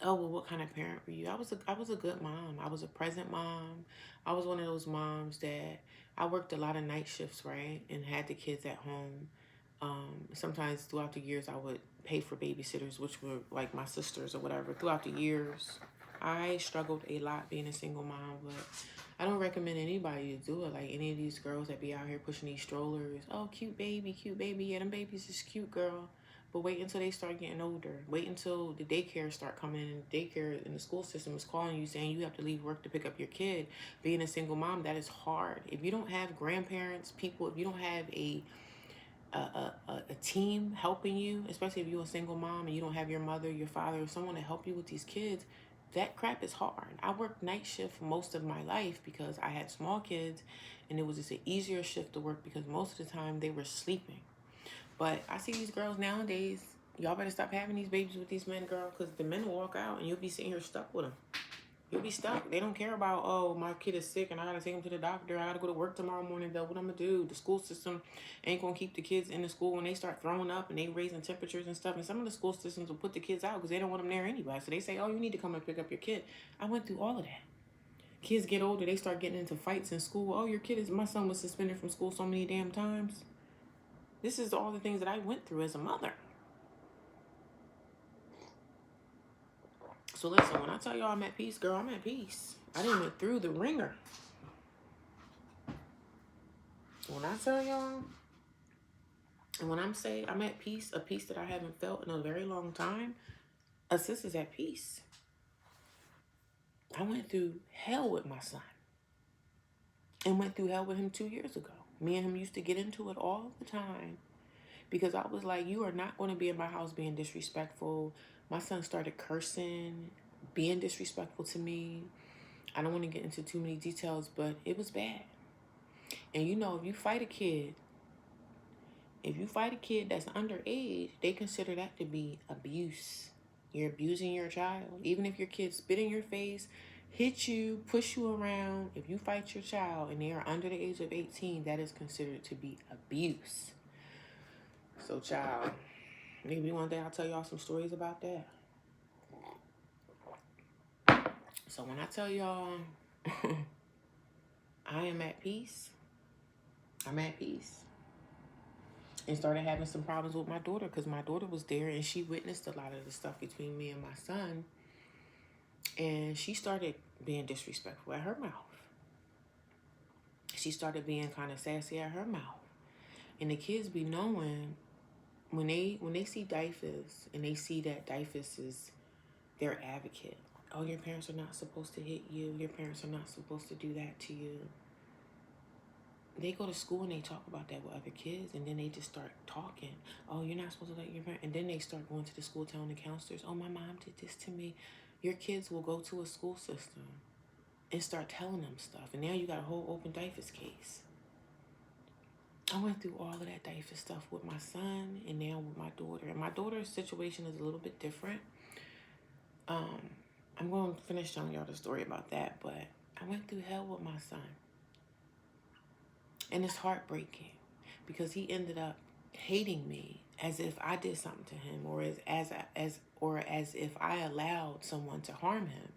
Speaker 1: Oh, well, what kind of parent were you? I was a good mom. I was a present mom. I was one of those moms that I worked a lot of night shifts, right? And had the kids at home. Sometimes throughout the years, I would pay for babysitters, which were like my sisters or whatever. Throughout the years, I struggled a lot being a single mom, but I don't recommend anybody to do it. Like any of these girls that be out here pushing these strollers. Oh, cute baby, cute baby. Yeah, them babies is cute, girl. But wait until they start getting older. Wait until the daycare start coming in. Daycare in the school system is calling you saying you have to leave work to pick up your kid. Being a single mom, that is hard. If you don't have grandparents, people, if you don't have a team helping you, especially if you're a single mom and you don't have your mother, your father, or someone to help you with these kids, that crap is hard. I worked night shift most of my life because I had small kids and it was just an easier shift to work because most of the time they were sleeping. But I see these girls nowadays, y'all better stop having these babies with these men, girl, because the men will walk out and you'll be sitting here stuck with them. You'll be stuck. They don't care about, oh, my kid is sick and I gotta take him to the doctor. I gotta go to work tomorrow morning, though. What I'm gonna do? The school system ain't gonna keep the kids in the school when they start throwing up and they raising temperatures and stuff. And some of the school systems will put the kids out because they don't want them there anyway. So they say, oh, you need to come and pick up your kid. I went through all of that. Kids get older, they start getting into fights in school. Oh, my son was suspended from school so many damn times. This is all the things that I went through as a mother. So listen, when I tell y'all I'm at peace, girl, I'm at peace. I didn't went through the ringer. When I tell y'all, and when I'm saying I'm at peace, a peace that I haven't felt in a very long time, a sis is at peace. I went through hell with my son. And went through hell with him 2 years ago. Me and him used to get into it all the time. Because I was like, you are not going to be in my house being disrespectful. My son started cursing, being disrespectful to me. I don't want to get into too many details, but it was bad. And you know, if you fight a kid that's underage, they consider that to be abuse. You're abusing your child. Even if your kid spit in your face, hit you, push you around, if you fight your child and they are under the age of 18, that is considered to be abuse. So, child, maybe one day I'll tell y'all some stories about that. So when I tell y'all I am at peace, I'm at peace. And started having some problems with my daughter because my daughter was there and she witnessed a lot of the stuff between me and my son. And she started being disrespectful at her mouth. She started being kind of sassy at her mouth. And the kids be knowing when they see Dyfus and they see that Dyfus is their advocate. Oh, your parents are not supposed to hit you. Your parents are not supposed to do that to you. They go to school and they talk about that with other kids, and then they just start talking. Oh, you're not supposed to let your parents. And then they start going to the school telling the counselors, oh, my mom did this to me. Your kids will go to a school system and start telling them stuff. And now you got a whole open Dyfus case. I went through all of that Dyfus stuff with my son and now with my daughter. And my daughter's situation is a little bit different. I'm going to finish telling y'all the story about that, but I went through hell with my son. And it's heartbreaking because he ended up hating me as if I did something to him, or as if I allowed someone to harm him.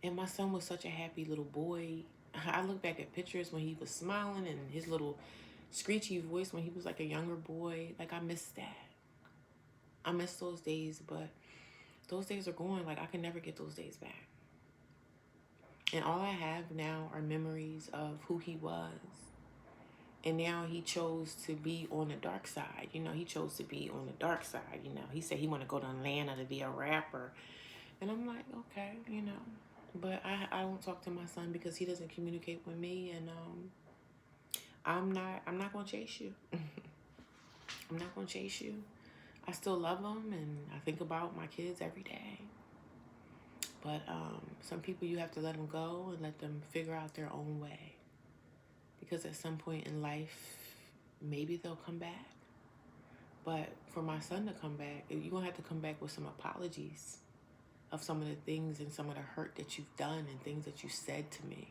Speaker 1: And my son was such a happy little boy. I look back at pictures when he was smiling and his little screechy voice when he was like a younger boy. Like, I miss that. I miss those days, but those days are gone. Like, I can never get those days back. And all I have now are memories of who he was. And now he chose to be on the dark side. You know, he chose to be on the dark side. You know, he said he want to go to Atlanta to be a rapper. And I'm like, okay, you know. But I don't talk to my son because he doesn't communicate with me. And I'm not going to chase you. I'm not going to chase you. I still love them and I think about my kids every day. But some people, you have to let them go and let them figure out their own way. Because at some point in life, maybe they'll come back. But for my son to come back, you're going to have to come back with some apologies of some of the things and some of the hurt that you've done and things that you said to me.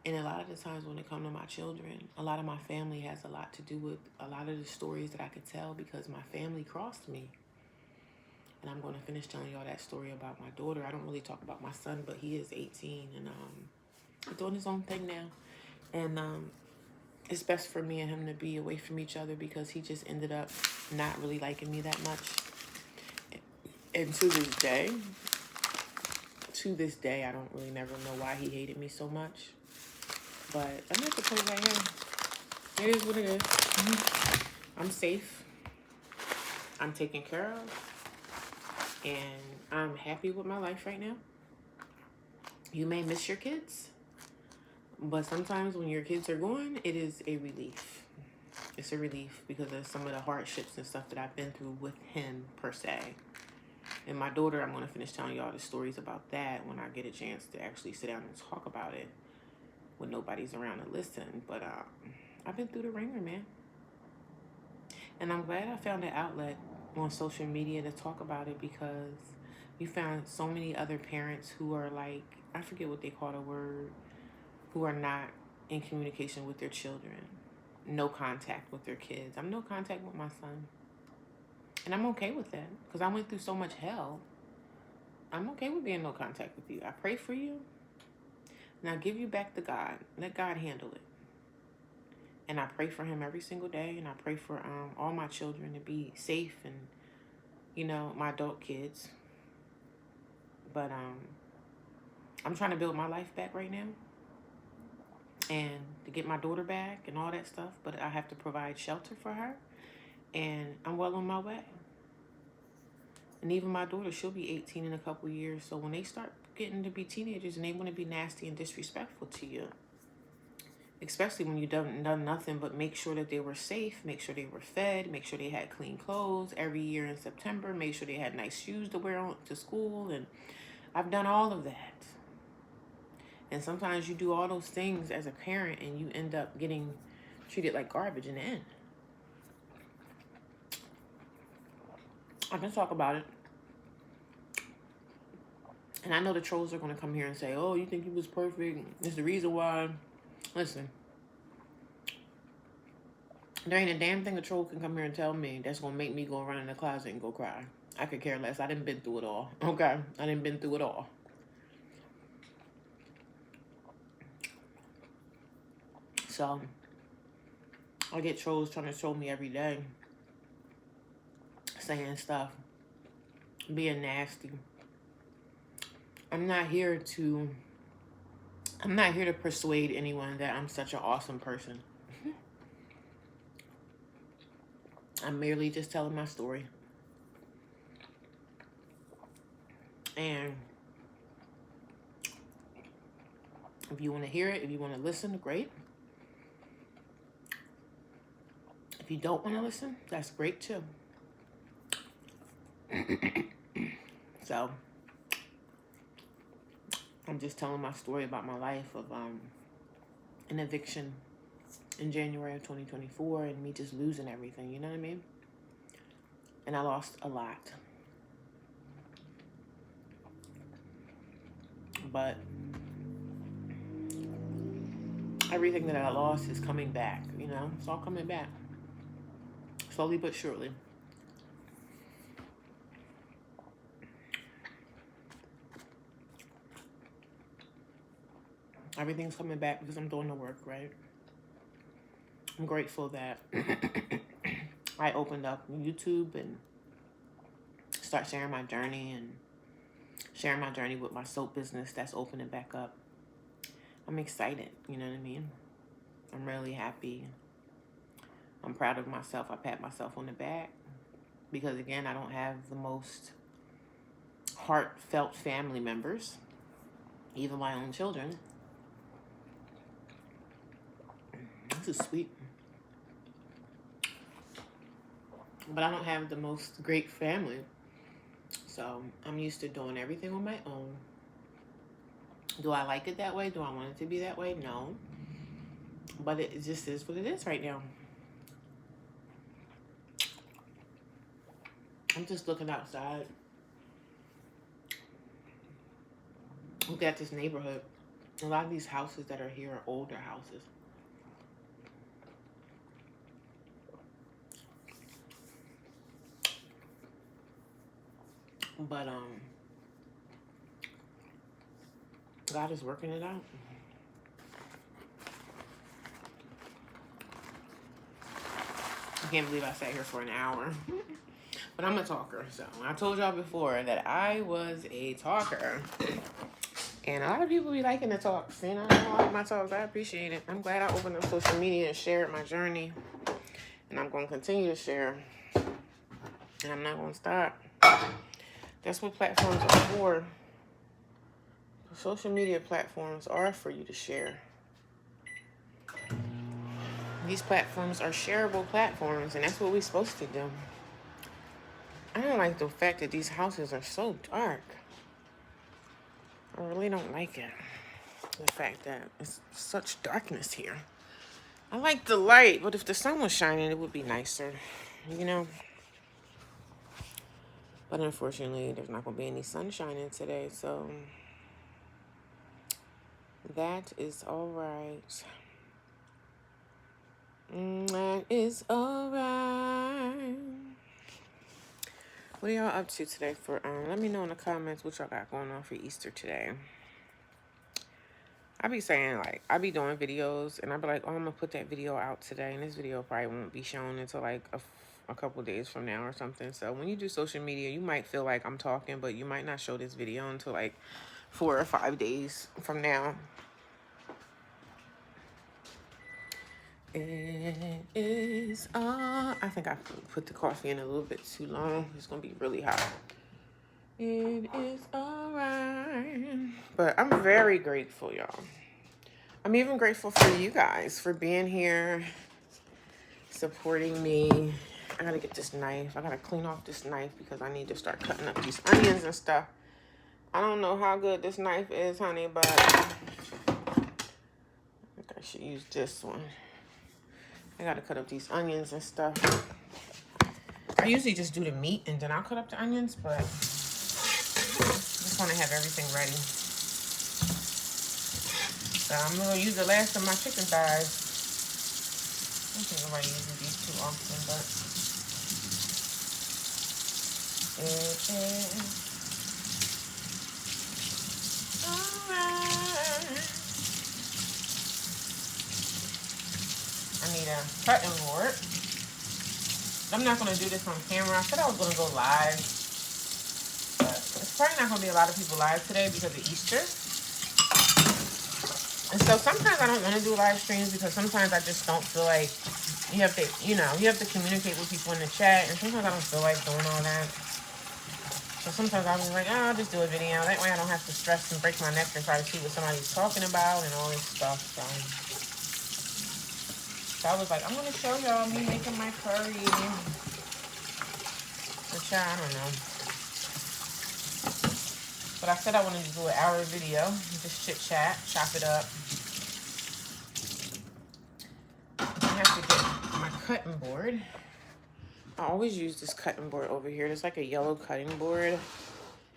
Speaker 1: And a lot of the times when it comes to my children, a lot of my family has a lot to do with a lot of the stories that I could tell because my family crossed me. And I'm going to finish telling y'all that story about my daughter. I don't really talk about my son, but he is 18 and he's doing his own thing now. And it's best for me and him to be away from each other because he just ended up not really liking me that much. And to this day, I don't really never know why he hated me so much. But I'm going to put it right here. It is what it is. I'm safe. I'm taken care of. And I'm happy with my life right now. You may miss your kids. But sometimes when your kids are gone, it is a relief. It's a relief because of some of the hardships and stuff that I've been through with him, per se. And my daughter, I'm going to finish telling y'all the stories about that when I get a chance to actually sit down and talk about it when nobody's around to listen. But I've been through the ringer, man. And I'm glad I found an outlet on social media to talk about it because we found so many other parents who are like, I forget what they call the word, who are not in communication with their children. No contact with their kids. I'm no contact with my son. And I'm okay with that because I went through so much hell. I'm okay with being no contact with you. I pray for you. And I give you back to God. Let God handle it. And I pray for him every single day. And I pray for all my children to be safe and, you know, my adult kids. But I'm trying to build my life back right now. And to get my daughter back and all that stuff. But I have to provide shelter for her. And I'm well on my way. And even my daughter, she'll be 18 in a couple years. So when they start getting to be teenagers and they want to be nasty and disrespectful to you, especially when you done nothing but make sure that they were safe, make sure they were fed, make sure they had clean clothes every year in September, make sure they had nice shoes to wear to school. And I've done all of that. And sometimes you do all those things as a parent and you end up getting treated like garbage in the end. I can talk about it. And I know the trolls are going to come here and say, oh, you think he was perfect? It's the reason why. Listen. There ain't a damn thing a troll can come here and tell me that's going to make me go run in the closet and go cry. I could care less. I done been through it all. Okay? I done been through it all. So, I get trolls trying to troll me every day. Saying stuff. Being nasty. I'm not here to persuade anyone that I'm such an awesome person. I'm merely just telling my story. And if you want to hear it, if you want to listen, great. If you don't want to listen, that's great too. So, I'm just telling my story about my life of an eviction in January of 2024 and me just losing everything, you know what I mean? And I lost a lot. But everything that I lost is coming back, you know? It's all coming back. Slowly but surely. Everything's coming back because I'm doing the work, right? I'm grateful that I opened up YouTube and start sharing my journey and sharing my journey with my soap business that's opening back up. I'm excited, you know what I mean? I'm really happy. I'm proud of myself. I pat myself on the back because, again, I don't have the most heartfelt family members, even my own children. This is sweet. But I don't have the most great family. So I'm used to doing everything on my own. Do I like it that way? Do I want it to be that way? No. But it just is what it is right now. I'm just looking outside. Look at this neighborhood. A lot of these houses that are here are older houses. But God is working it out. I can't believe I sat here for an hour. But I'm a talker, so I told y'all before that I was a talker. And a lot of people be liking the talks. You know, I like my talks. I appreciate it. I'm glad I opened up social media and shared my journey. And I'm going to continue to share. And I'm not going to stop. That's what platforms are for. Social media platforms are for you to share. These platforms are shareable platforms, and that's what we're supposed to do. I don't like the fact that these houses are so dark. I really don't like it. The fact that it's such darkness here. I like the light, but if the sun was shining, it would be nicer, you know? But unfortunately, there's not going to be any sun shining today, so that is all right. That is all right. What are y'all up to today for, let me know in the comments what y'all got going on for Easter today. I be saying, like, I be doing videos, and I be like, oh, I'm going to put that video out today, and this video probably won't be shown until, like, a couple days from now or something. So when you do social media, you might feel like I'm talking, but you might not show this video until, like, 4 or 5 days from now. It is, I think I put the coffee in a little bit too long. It's going to be really hot. It is all right. But I'm very grateful, y'all. I'm even grateful for you guys for being here, supporting me. I got to get this knife. I got to clean off this knife because I need to start cutting up these onions and stuff. I don't know how good this knife is, honey, but I think I should use this one. I gotta cut up these onions and stuff. I usually just do the meat and then I'll cut up the onions, but this just want to have everything ready. So I'm going to use the last of my chicken thighs. I don't think nobody uses these too often, but alright. I need a cutting board. I'm not going to do this on camera. I said I was going to go live, but it's probably not going to be a lot of people live today because of Easter. And so sometimes I don't want to do live streams because sometimes I just don't feel like you have to, you have to communicate with people in the chat. And sometimes I don't feel like doing all that. So sometimes I'm like, oh, I'll just do a video. That way I don't have to stress and break my neck and try to see what somebody's talking about and all this stuff. So I was like, I'm going to show y'all me making my curry. Which I don't know. But I said I wanted to do an hour video. Just chit chat, chop it up. I have to get my cutting board. I always use this cutting board over here. There's like a yellow cutting board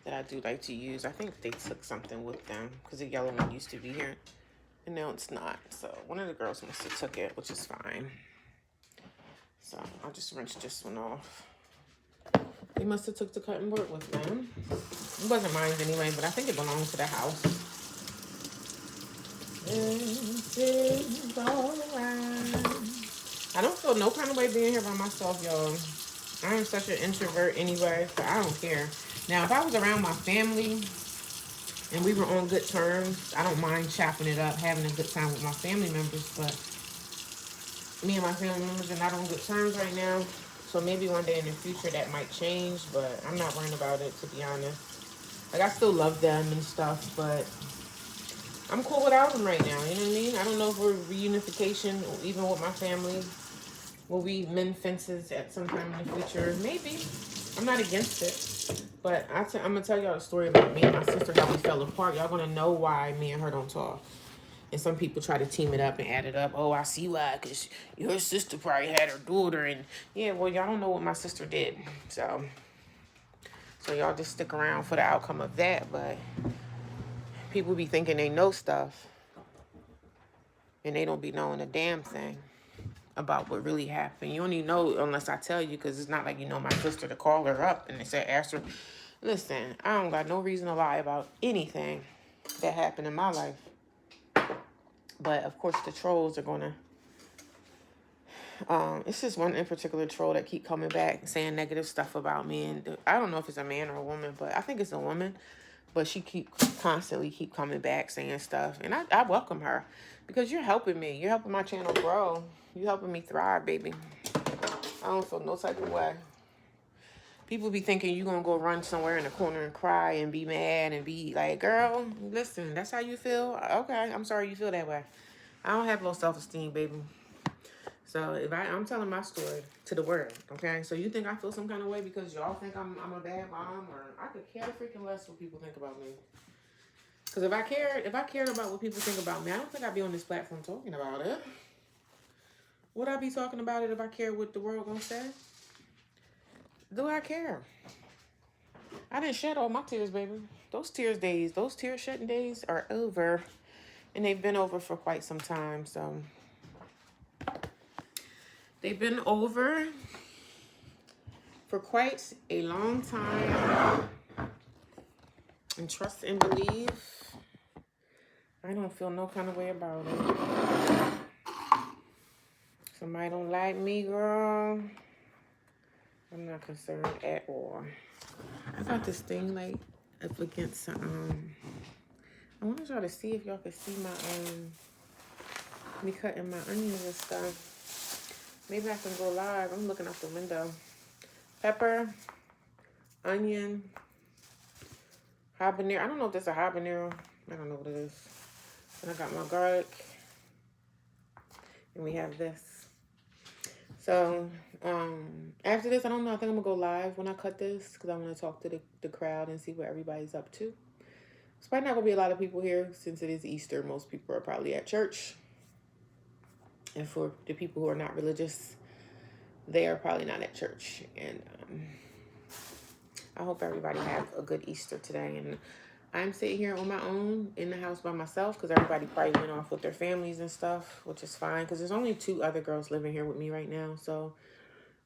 Speaker 1: that I do like to use. I think they took something with them because the yellow one used to be here. And now it's not. So one of the girls must have took it, which is fine. So I'll just rinse this one off. They must have took the cutting board with them. It wasn't mine anyway, but I think it belonged to the house. This is all right. I don't feel no kind of way being here by myself, y'all. I am such an introvert anyway, so I don't care. Now, if I was around my family and we were on good terms, I don't mind chopping it up, having a good time with my family members, but me and my family members are not on good terms right now. So maybe one day in the future that might change, but I'm not worrying about it, to be honest. Like, I still love them and stuff, but I'm cool without them right now, you know what I mean? I don't know if we're reunification, even with my family. Will we mend fences at some time in the future? Maybe. I'm not against it. But I'm going to tell y'all a story about me and my sister, how we fell apart. Y'all going to know why me and her don't talk. And some people try to team it up and add it up. Oh, I see why, because your sister probably had her daughter. And yeah, well, y'all don't know what my sister did. So y'all just stick around for the outcome of that. But people be thinking they know stuff. And they don't be knowing a damn thing about what really happened. You only know unless I tell you, because it's not like you know my sister to call her up and they say, ask her. Listen, I don't got no reason to lie about anything that happened in my life. But, of course, the trolls are going to... it's just one in particular troll that keep coming back saying negative stuff about me. And I don't know if it's a man or a woman, but I think it's a woman. But she constantly keep coming back saying stuff. And I welcome her because you're helping me. You're helping my channel grow. You're helping me thrive, baby. I don't feel no type of way. People be thinking you're going to go run somewhere in the corner and cry and be mad and be like, girl, listen, that's how you feel? Okay, I'm sorry you feel that way. I don't have low self-esteem, baby. So if I'm telling my story to the world, okay? So you think I feel some kind of way because y'all think I'm a bad mom, or I could care freaking less what people think about me. Because if I cared about what people think about me, I don't think I'd be on this platform talking about it. Would I be talking about it if I cared what the world gonna say? Do I care? I didn't shed all my tears, baby. Those tear shedding days are over. And they've been over for quite some time, so... They've been over for quite a long time. And trust and believe, I don't feel no kind of way about it. Somebody don't like me, girl. I'm not concerned at all. I got this thing like up against I want y'all to see if y'all can see my me cutting my onions and stuff. Maybe I can go live. I'm looking out the window. Pepper, onion, habanero. I don't know if that's a habanero. I don't know what it is. And I got my garlic. And we have this. So, after this, I don't know. I think I'm going to go live when I cut this, because I want to talk to the crowd and see what everybody's up to. It's probably not going to be a lot of people here since it is Easter. Most people are probably at church. And for the people who are not religious, they are probably not at church. And I hope everybody have a good Easter today. And I'm sitting here on my own in the house by myself because everybody probably went off with their families and stuff, which is fine because there's only 2 other girls living here with me right now. So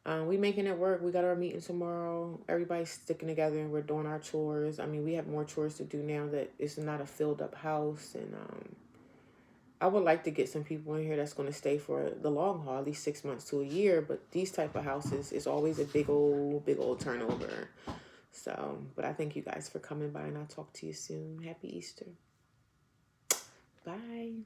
Speaker 1: we making it work. We got our meeting tomorrow. Everybody's sticking together and we're doing our chores. I mean, we have more chores to do now that it's not a filled up house. And I would like to get some people in here that's going to stay for the long haul, at least 6 months to a year. But these type of houses is always a big old turnover. So, but I thank you guys for coming by and I'll talk to you soon. Happy Easter. Bye.